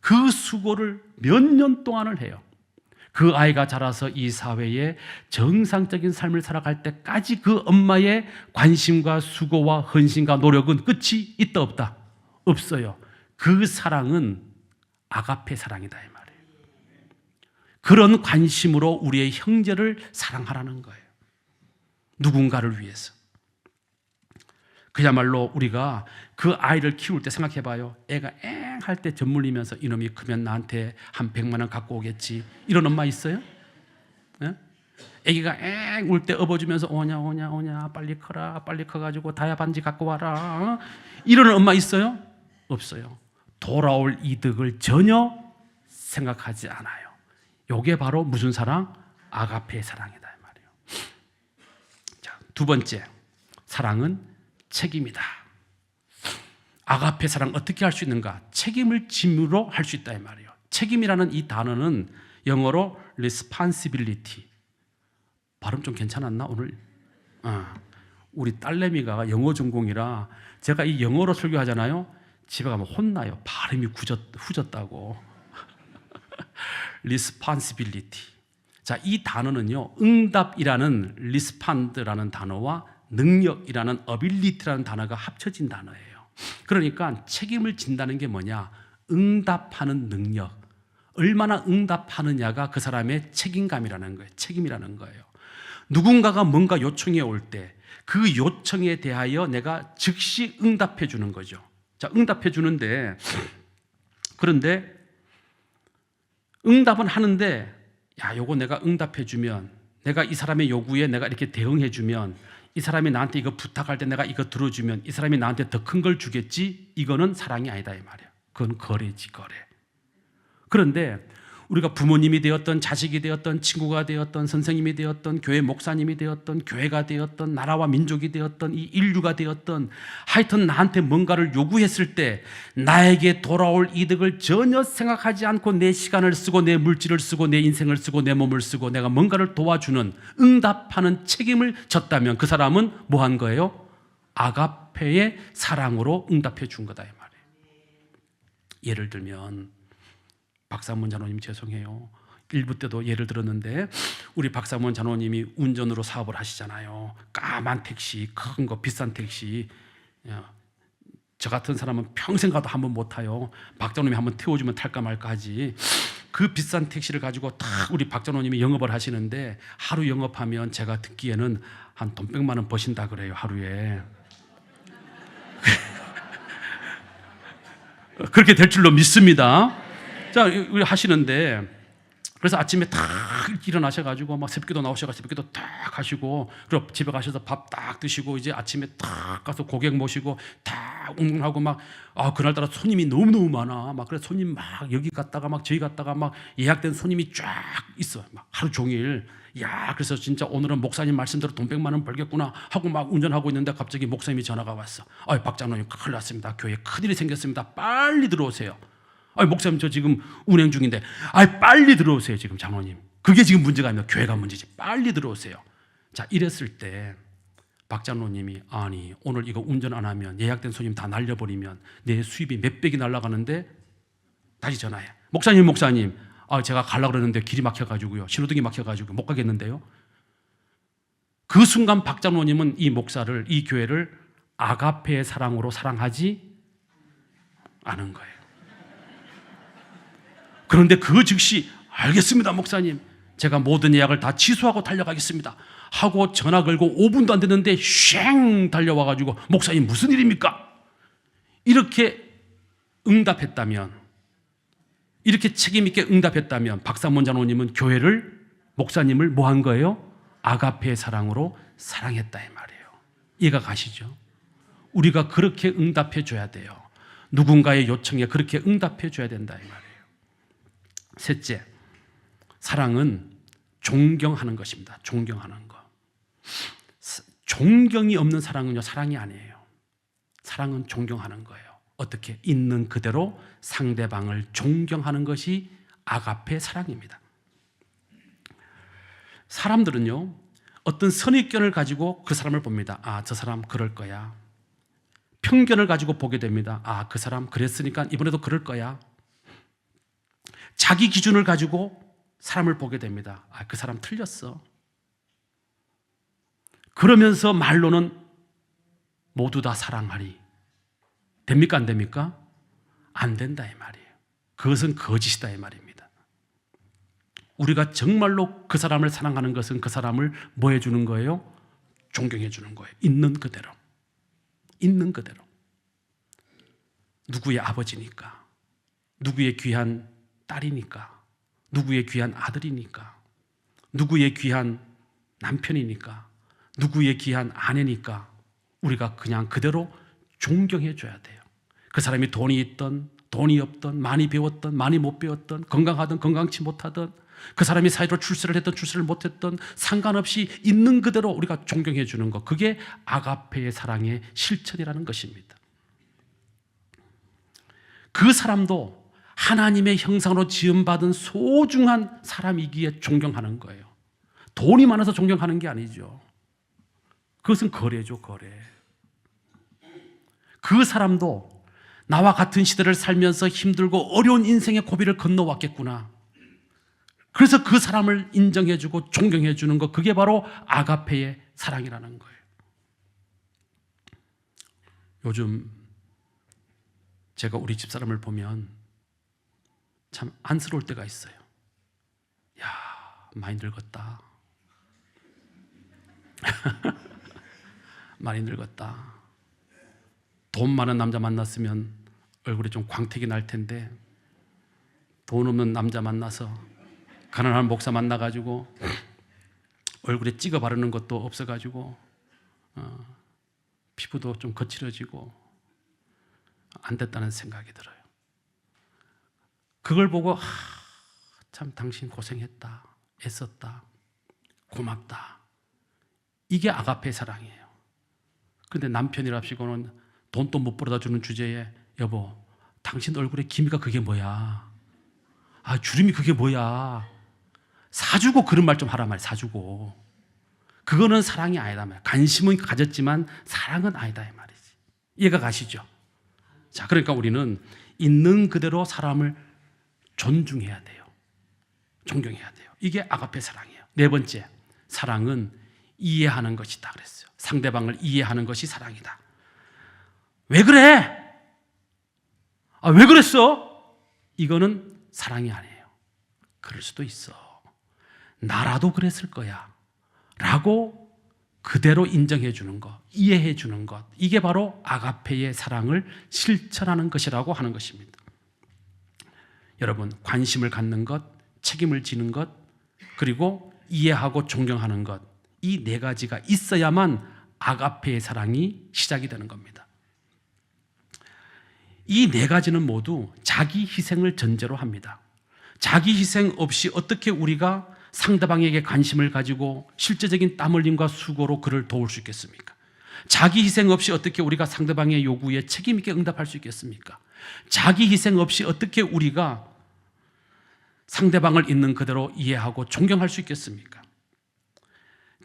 그 수고를 몇 년 동안을 해요. 그 아이가 자라서 이 사회에 정상적인 삶을 살아갈 때까지 그 엄마의 관심과 수고와 헌신과 노력은 끝이 있다 없다? 없어요. 그 사랑은 아가페 사랑이다 이 말이에요. 그런 관심으로 우리의 형제를 사랑하라는 거예요. 누군가를 위해서. 그야말로 우리가 그 아이를 키울 때 생각해봐요. 애가 엥 할 때 젖물리면서 이놈이 크면 나한테 한 100만 원 갖고 오겠지. 이런 엄마 있어요? 네? 애기가 엥 울 때 업어주면서 오냐 빨리 커라, 빨리 커가지고 다야 반지 갖고 와라. 이러는 엄마 있어요? 없어요. 돌아올 이득을 전혀 생각하지 않아요. 이게 바로 무슨 사랑? 아가페의 사랑이다 이 말이에요. 자, 두 번째, 사랑은 책임이다. 아가페 사랑 어떻게 할 수 있는가? 책임을 짐으로 할 수 있다 이 말이에요. 책임이라는 이 단어는 영어로 responsibility. 발음 좀 괜찮았나 오늘? 우리 딸내미가 영어 전공이라 제가 이 영어로 설교하잖아요. 집에 가면 혼나요. 발음이 후졌다고. responsibility. 자, 이 단어는요, 응답이라는 respond라는 단어와 능력이라는 ability라는 단어가 합쳐진 단어예요. 그러니까 책임을 진다는 게 뭐냐? 응답하는 능력. 얼마나 응답하느냐가 그 사람의 책임감이라는 거예요. 책임이라는 거예요. 누군가가 뭔가 요청해 올 때 그 요청에 대하여 내가 즉시 응답해 주는 거죠. 자, 응답해 주는데, 그런데 응답은 하는데, 야, 요거 내가 응답해 주면, 내가 이 사람의 요구에 내가 이렇게 대응해 주면, 이 사람이 나한테 이거 부탁할 때 내가 이거 들어주면 이 사람이 나한테 더 큰 걸 주겠지? 이거는 사랑이 아니다 이 말이야. 그건 거래지, 거래. 그런데 우리가 부모님이 되었던, 자식이 되었던, 친구가 되었던, 선생님이 되었던, 교회 목사님이 되었던, 교회가 되었던, 나라와 민족이 되었던, 이 인류가 되었던, 하여튼 나한테 뭔가를 요구했을 때 나에게 돌아올 이득을 전혀 생각하지 않고 내 시간을 쓰고 내 물질을 쓰고 내 인생을 쓰고 내 몸을 쓰고 내가 뭔가를 도와주는, 응답하는 책임을 졌다면 그 사람은 뭐 한 거예요? 아가페의 사랑으로 응답해 준 거다 이 말이에요. 예를 들면 박사문 장로님 죄송해요. 1부 때도 예를 들었는데 우리 박사문 장로님이 운전으로 사업을 하시잖아요. 까만 택시, 큰 거, 비싼 택시. 저 같은 사람은 평생 가도 한 번 못 타요. 박 장로님이 한번 태워주면 탈까 말까 하지. 그 비싼 택시를 가지고 다 우리 박 장로님이 영업을 하시는데 하루 영업하면 제가 듣기에는 한 돈 100만 원 버신다 그래요, 하루에. 그렇게 될 줄로 믿습니다. 자, 우리 하시는데, 그래서 아침에 딱 일어나셔가지고 막 새벽기도 나오셔가지고 새벽기도 딱 하시고, 그리고 집에 가셔서 밥 딱 드시고, 이제 아침에 딱 가서 고객 모시고 딱 운동하고 막, 그날따라 손님이 너무너무 많아. 막, 그래서 손님 막 여기 갔다가 막 저기 갔다가 막 예약된 손님이 쫙 있어. 막 하루 종일. 야, 그래서 진짜 오늘은 목사님 말씀대로 돈 100만 원 벌겠구나 하고 막 운전하고 있는데 갑자기 목사님이 전화가 왔어. 박 장로님 큰일 났습니다. 교회에 큰일이 생겼습니다. 빨리 들어오세요. 목사님 저 지금 운행 중인데 빨리 들어오세요. 지금 장로님 그게 지금 문제가 아니라 교회가 문제지. 빨리 들어오세요. 자, 이랬을 때 박 장로님이 아니 오늘 이거 운전 안 하면 예약된 손님 다 날려버리면 내 수입이 몇백이 날아가는데 다시 전화해. 목사님 제가 가려고 그러는데 길이 막혀가지고요, 신호등이 막혀가지고 못 가겠는데요. 그 순간 박 장로님은 이 목사를, 이 교회를 아가페의 사랑으로 사랑하지 않은 거예요. 그런데 그 즉시 알겠습니다 목사님, 제가 모든 예약을 다 취소하고 달려가겠습니다 하고 전화 걸고 5분도 안 됐는데 쉥 달려와가지고 목사님 무슨 일입니까? 이렇게 응답했다면, 이렇게 책임있게 응답했다면 박사문 장로님은 교회를, 목사님을 뭐 한 거예요? 아가페의 사랑으로 사랑했다 이 말이에요. 이해가 가시죠? 우리가 그렇게 응답해 줘야 돼요. 누군가의 요청에 그렇게 응답해 줘야 된다 이 말이에요. 셋째, 사랑은 존경하는 것입니다. 존경하는 것. 존경이 없는 사랑은요, 사랑이 아니에요. 사랑은 존경하는 거예요. 어떻게? 있는 그대로 상대방을 존경하는 것이 아가페 사랑입니다. 사람들은요, 어떤 선입견을 가지고 그 사람을 봅니다. 저 사람 그럴 거야. 편견을 가지고 보게 됩니다. 그 사람 그랬으니까 이번에도 그럴 거야. 자기 기준을 가지고 사람을 보게 됩니다. 그 사람 틀렸어. 그러면서 말로는 모두 다 사랑하리. 됩니까? 안 됩니까? 안 된다 이 말이에요. 그것은 거짓이다 이 말입니다. 우리가 정말로 그 사람을 사랑하는 것은 그 사람을 뭐 해주는 거예요? 존경해 주는 거예요. 있는 그대로. 있는 그대로. 누구의 아버지니까, 누구의 귀한 딸이니까, 누구의 귀한 아들이니까, 누구의 귀한 남편이니까, 누구의 귀한 아내니까 우리가 그냥 그대로 존경해 줘야 돼요. 그 사람이 돈이 있든 돈이 없던, 많이 배웠던, 많이 못 배웠던, 건강하던, 건강치 못하던, 그 사람이 사회로 출세를 했던, 출세를 못했던, 상관없이 있는 그대로 우리가 존경해 주는 것, 그게 아가페의 사랑의 실천이라는 것입니다. 그 사람도 하나님의 형상으로 지음받은 소중한 사람이기에 존경하는 거예요. 돈이 많아서 존경하는 게 아니죠. 그것은 거래죠, 거래. 그 사람도 나와 같은 시대를 살면서 힘들고 어려운 인생의 고비를 건너왔겠구나. 그래서 그 사람을 인정해주고 존경해주는 것, 그게 바로 아가페의 사랑이라는 거예요. 요즘 제가 우리 집사람을 보면 참 안쓰러울 때가 있어요. 야, 많이 늙었다. 많이 늙었다. 돈 많은 남자 만났으면 얼굴에 좀 광택이 날 텐데, 돈 없는 남자 만나서 가난한 목사 만나가지고 얼굴에 찍어 바르는 것도 없어가지고 피부도 좀 거칠어지고 안 됐다는 생각이 들어요. 그걸 보고 참 당신 고생했다, 애썼다, 고맙다. 이게 아가페 사랑이에요. 그런데 남편이랍시고는 돈도 못 벌어다 주는 주제에, 여보, 당신 얼굴에 기미가 그게 뭐야? 아, 주름이 그게 뭐야? 사주고 그런 말 좀 하란 말이야. 사주고. 그거는 사랑이 아니다 말이야. 관심은 가졌지만 사랑은 아니다 이 말이지. 이해가 가시죠? 자, 그러니까 우리는 있는 그대로 사람을 존중해야 돼요. 존경해야 돼요. 이게 아가페 사랑이에요. 네 번째, 사랑은 이해하는 것이다 그랬어요. 상대방을 이해하는 것이 사랑이다. 왜 그래? 아, 왜 그랬어? 이거는 사랑이 아니에요. 그럴 수도 있어. 나라도 그랬을 거야 라고 그대로 인정해 주는 것, 이해해 주는 것, 이게 바로 아가페의 사랑을 실천하는 것이라고 하는 것입니다. 여러분, 관심을 갖는 것, 책임을 지는 것, 그리고 이해하고 존경하는 것, 이 네 가지가 있어야만 아가페의 사랑이 시작이 되는 겁니다. 이 네 가지는 모두 자기 희생을 전제로 합니다. 자기 희생 없이 어떻게 우리가 상대방에게 관심을 가지고 실제적인 땀 흘림과 수고로 그를 도울 수 있겠습니까? 자기 희생 없이 어떻게 우리가 상대방의 요구에 책임 있게 응답할 수 있겠습니까? 자기 희생 없이 어떻게 우리가 상대방을 있는 그대로 이해하고 존경할 수 있겠습니까?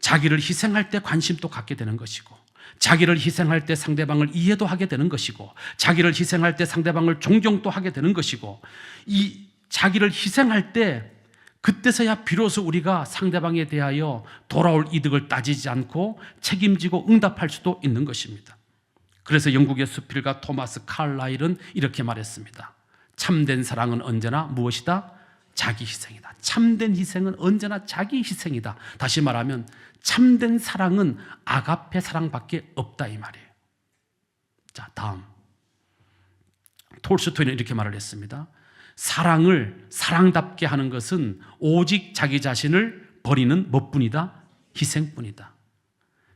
자기를 희생할 때 관심도 갖게 되는 것이고, 자기를 희생할 때 상대방을 이해도 하게 되는 것이고, 자기를 희생할 때 상대방을 존경도 하게 되는 것이고, 이 자기를 희생할 때 그때서야 비로소 우리가 상대방에 대하여 돌아올 이득을 따지지 않고 책임지고 응답할 수도 있는 것입니다. 그래서 영국의 수필가 토마스 칼라일은 이렇게 말했습니다. 참된 사랑은 언제나 무엇이다? 자기 희생이다. 참된 희생은 언제나 자기 희생이다. 다시 말하면 참된 사랑은 아가페 사랑밖에 없다 이 말이에요. 자, 다음 톨스토이는 이렇게 말을 했습니다. 사랑을 사랑답게 하는 것은 오직 자기 자신을 버리는 것뿐이다, 희생뿐이다.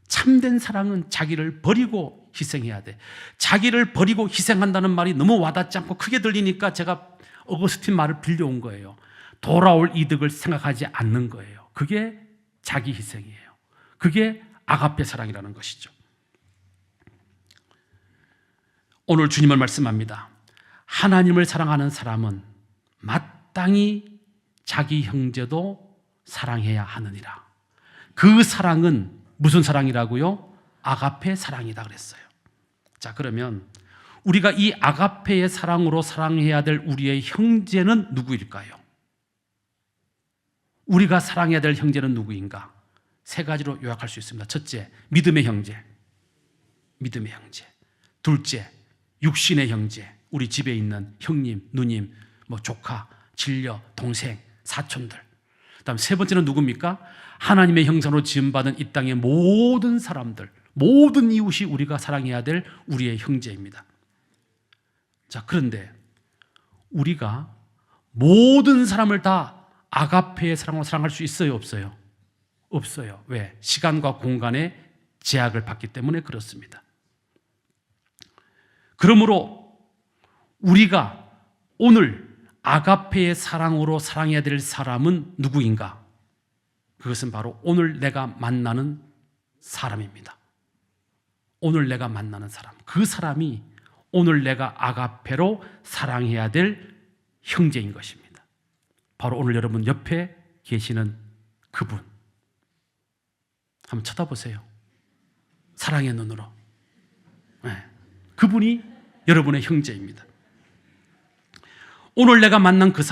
참된 사랑은 자기를 버리고 희생해야 돼. 자기를 버리고 희생한다는 말이 너무 와닿지 않고 크게 들리니까 제가 어거스틴 말을 빌려온 거예요. 돌아올 이득을 생각하지 않는 거예요. 그게 자기 희생이에요. 그게 아가페 사랑이라는 것이죠. 오늘 주님은 말씀합니다. 하나님을 사랑하는 사람은 마땅히 자기 형제도 사랑해야 하느니라. 그 사랑은 무슨 사랑이라고요? 아가페 사랑이다 그랬어요. 자, 그러면 우리가 이 아가페의 사랑으로 사랑해야 될 우리의 형제는 누구일까요? 우리가 사랑해야 될 형제는 누구인가? 세 가지로 요약할 수 있습니다. 첫째, 믿음의 형제. 믿음의 형제. 둘째, 육신의 형제. 우리 집에 있는 형님, 누님, 조카, 진려, 동생, 사촌들. 그다음 세 번째는 누굽니까? 하나님의 형상으로 지음받은 이 땅의 모든 사람들, 모든 이웃이 우리가 사랑해야 될 우리의 형제입니다. 자, 그런데 우리가 모든 사람을 다 아가페의 사랑으로 사랑할 수 있어요, 없어요? 없어요. 왜? 시간과 공간의 제약을 받기 때문에 그렇습니다. 그러므로 우리가 오늘 아가페의 사랑으로 사랑해야 될 사람은 누구인가? 그것은 바로 오늘 내가 만나는 사람입니다. 오늘 내가 만나는 사람, 그 사람이 오늘 내가 아가페로 사랑해야 될 형제인 것입니다. 바로 오늘 여러분 옆에 계시는 그분, 한번 쳐다보세요. 사랑의 눈으로. 네. 그분이 여러분의 형제입니다. 오늘 내가 만난 그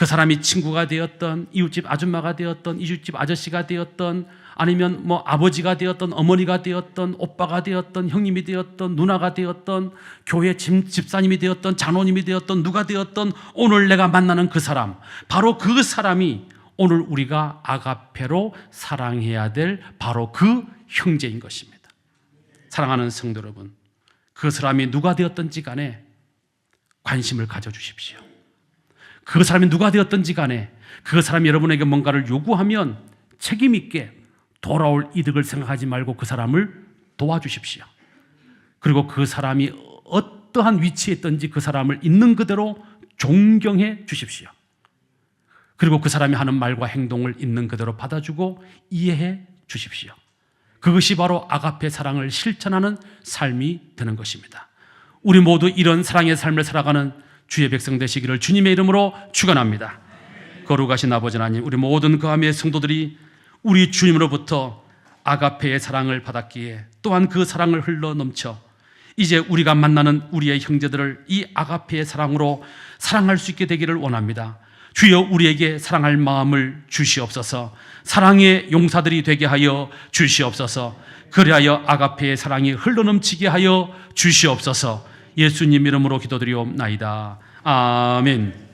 사람이 친구가 되었던, 이웃집 아줌마가 되었던, 이웃집 아저씨가 되었던, 아니면 뭐 아버지가 되었던, 어머니가 되었던, 오빠가 되었던, 형님이 되었던, 누나가 되었던, 교회 집사님이 되었던, 장로님이 되었던, 누가 되었던, 오늘 내가 만나는 그 사람, 바로 그 사람이 오늘 우리가 아가페로 사랑해야 될 바로 그 형제인 것입니다. 사랑하는 성도 여러분, 그 사람이 누가 되었든지 간에 관심을 가져주십시오. 그 사람이 누가 되었든지 간에 그 사람이 여러분에게 뭔가를 요구하면 책임 있게 돌아올 이득을 생각하지 말고 그 사람을 도와주십시오. 그리고 그 사람이 어떠한 위치에 있든지 그 사람을 있는 그대로 존경해 주십시오. 그리고 그 사람이 하는 말과 행동을 있는 그대로 받아주고 이해해 주십시오. 그것이 바로 아가페 사랑을 실천하는 삶이 되는 것입니다. 우리 모두 이런 사랑의 삶을 살아가는 주의 백성 되시기를 주님의 이름으로 축원합니다. 거룩하신 아버지 하나님, 우리 모든 그 함의 성도들이 우리 주님으로부터 아가페의 사랑을 받았기에 또한 그 사랑을 흘러 넘쳐 이제 우리가 만나는 우리의 형제들을 이 아가페의 사랑으로 사랑할 수 있게 되기를 원합니다. 주여 우리에게 사랑할 마음을 주시옵소서. 사랑의 용사들이 되게 하여 주시옵소서. 그리하여 아가페의 사랑이 흘러넘치게 하여 주시옵소서. 예수님 이름으로 기도드리옵나이다. 아멘.